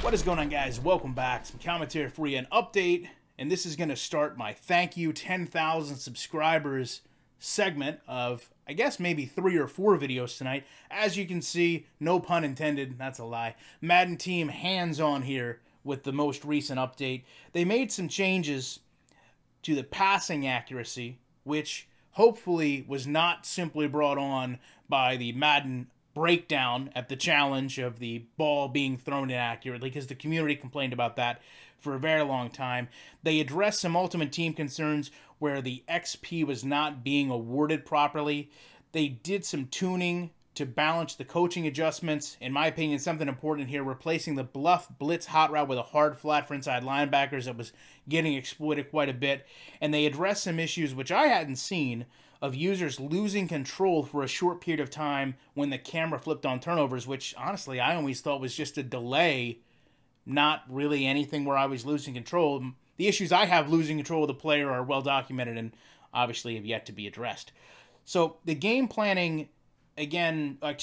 What is going on, guys? Welcome back. Some commentary for you, an update, and this is going to start my thank you 10,000 subscribers segment of, I guess, maybe 3 or 4 videos tonight. As you can see, no pun intended, that's a lie. Madden team hands-on here with the most recent update. They made some changes to the passing accuracy, which hopefully was not simply brought on by the Madden breakdown at the challenge of the ball being thrown inaccurately, because the community complained about that for a very long time. They addressed some Ultimate Team concerns where the XP was not being awarded properly. They did some tuning to balance the coaching adjustments. In my opinion, something important here, replacing the bluff blitz hot route with a hard flat for inside linebackers that was getting exploited quite a bit. And they addressed some issues which I hadn't seen of users losing control for a short period of time when the camera flipped on turnovers, which honestly I always thought was just a delay, not really anything where I was losing control. The issues I have losing control of the player are well documented and obviously have yet to be addressed. So the game planning, the gameplay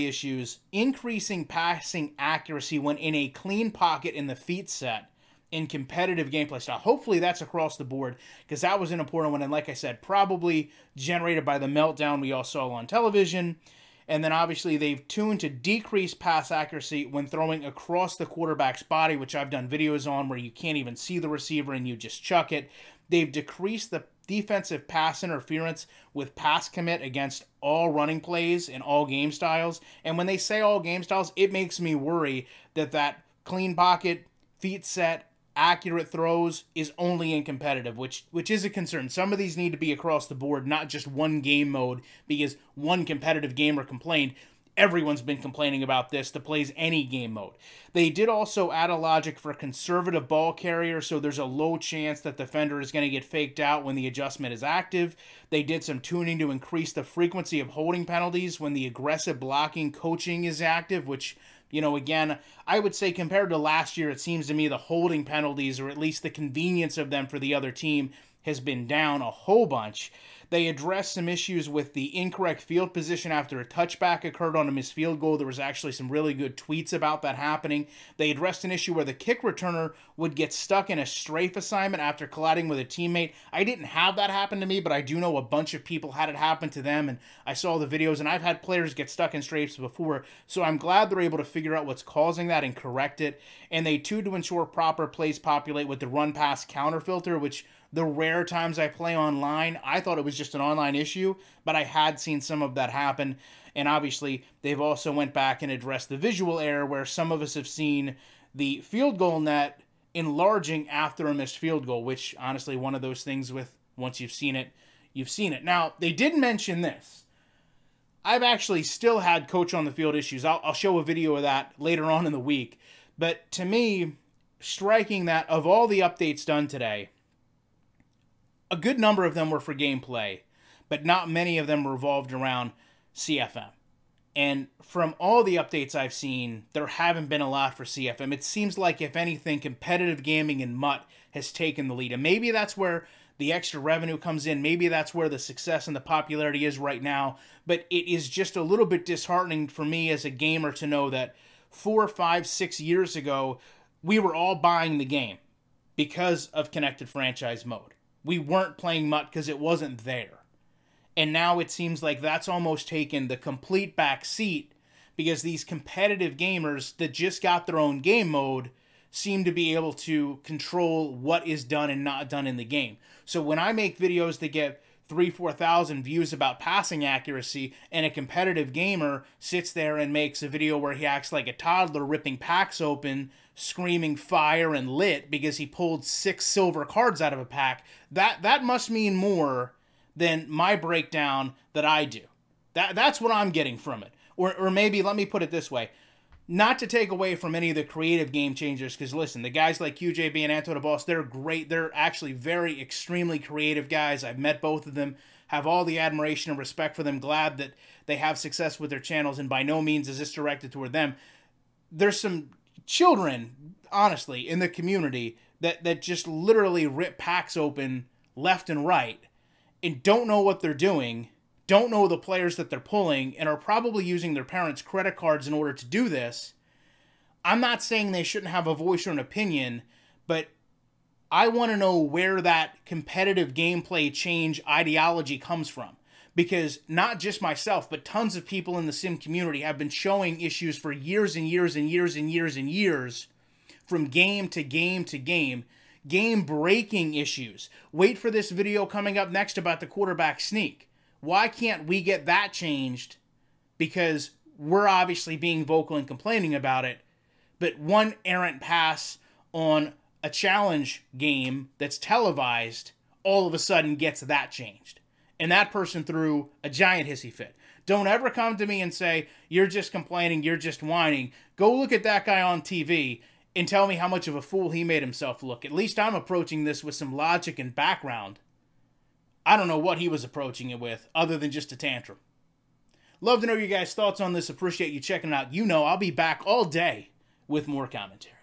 issues, increasing passing accuracy when in a clean pocket in the feet set in competitive gameplay style. Hopefully that's across the board, because that was an important one, and like I said, probably generated by the meltdown we all saw on television. And then obviously they've tuned to decrease pass accuracy when throwing across the quarterback's body, which I've done videos on where you can't even see the receiver and you just chuck it. They've decreased the defensive pass interference with pass commit against all running plays in all game styles. And when they say all game styles, it makes me worry that that clean pocket, feet set, accurate throws is only in competitive, which is a concern. Some of these need to be across the board, not just one game mode, because one competitive gamer complained. Everyone's been complaining about this that plays any game mode. They did also add a logic for conservative ball carrier, so there's a low chance that the defender is going to get faked out when the adjustment is active. They did some tuning to increase the frequency of holding penalties when the aggressive blocking coaching is active, which, you know, again, I would say compared to last year, it seems to me the holding penalties, or at least the convenience of them for the other team, has been down a whole bunch. They addressed some issues with the incorrect field position after a touchback occurred on a missed field goal. There was actually some really good tweets about that happening. They addressed an issue where the kick returner would get stuck in a strafe assignment after colliding with a teammate. I didn't have that happen to me, but I do know a bunch of people had it happen to them, and I saw the videos, and I've had players get stuck in strafes before, so I'm glad they're able to figure out what's causing that and correct it. And they tuned to ensure proper plays populate with the run-pass counter filter, which the rare times I play online, I thought it was just an online issue, but I had seen some of that happen. And obviously, they've also went back and addressed the visual error where some of us have seen the field goal net enlarging after a missed field goal, which honestly, one of those things with once you've seen it, you've seen it. Now, they did mention this. I've actually still had coach on the field issues. I'll show a video of that later on in the week. But to me, striking that of all the updates done today, a good number of them were for gameplay, but not many of them revolved around CFM. And from all the updates I've seen, there haven't been a lot for CFM. It seems like, if anything, competitive gaming and MUT has taken the lead. And maybe that's where the extra revenue comes in. Maybe that's where the success and the popularity is right now. But it is just a little bit disheartening for me as a gamer to know that 4, 5, 6 years ago, we were all buying the game because of connected franchise mode. We weren't playing MUT because it wasn't there. And now it seems like that's almost taken the complete back seat, because these competitive gamers that just got their own game mode seem to be able to control what is done and not done in the game. So when I make videos that get 3,000-4,000 views about passing accuracy, and a competitive gamer sits there and makes a video where he acts like a toddler ripping packs open, screaming fire and lit because he pulled 6 silver cards out of a pack, that must mean more than my breakdown that I do. That's what I'm getting from it. Or maybe, let me put it this way. Not to take away from any of the creative game changers, because listen, the guys like QJB and Anto the Boss, they're great. They're actually very, extremely creative guys. I've met both of them, have all the admiration and respect for them, glad that they have success with their channels, and by no means is this directed toward them. There's some children, honestly, in the community that just literally rip packs open left and right and don't know what they're doing, don't know the players that they're pulling, and are probably using their parents' credit cards in order to do this. I'm not saying they shouldn't have a voice or an opinion, but I want to know where that competitive gameplay change ideology comes from. Because not just myself, but tons of people in the sim community have been showing issues for years and years and years and years and years, from game to game to game-breaking issues. Wait for this video coming up next about the quarterback sneak. Why can't we get that changed? Because we're obviously being vocal and complaining about it, but one errant pass on a challenge game that's televised all of a sudden gets that changed. And that person threw a giant hissy fit. Don't ever come to me and say, you're just complaining, you're just whining. Go look at that guy on TV and tell me how much of a fool he made himself look. At least I'm approaching this with some logic and background. I don't know what he was approaching it with, other than just a tantrum. Love to know your guys' thoughts on this. Appreciate you checking it out. You know I'll be back all day with more commentary.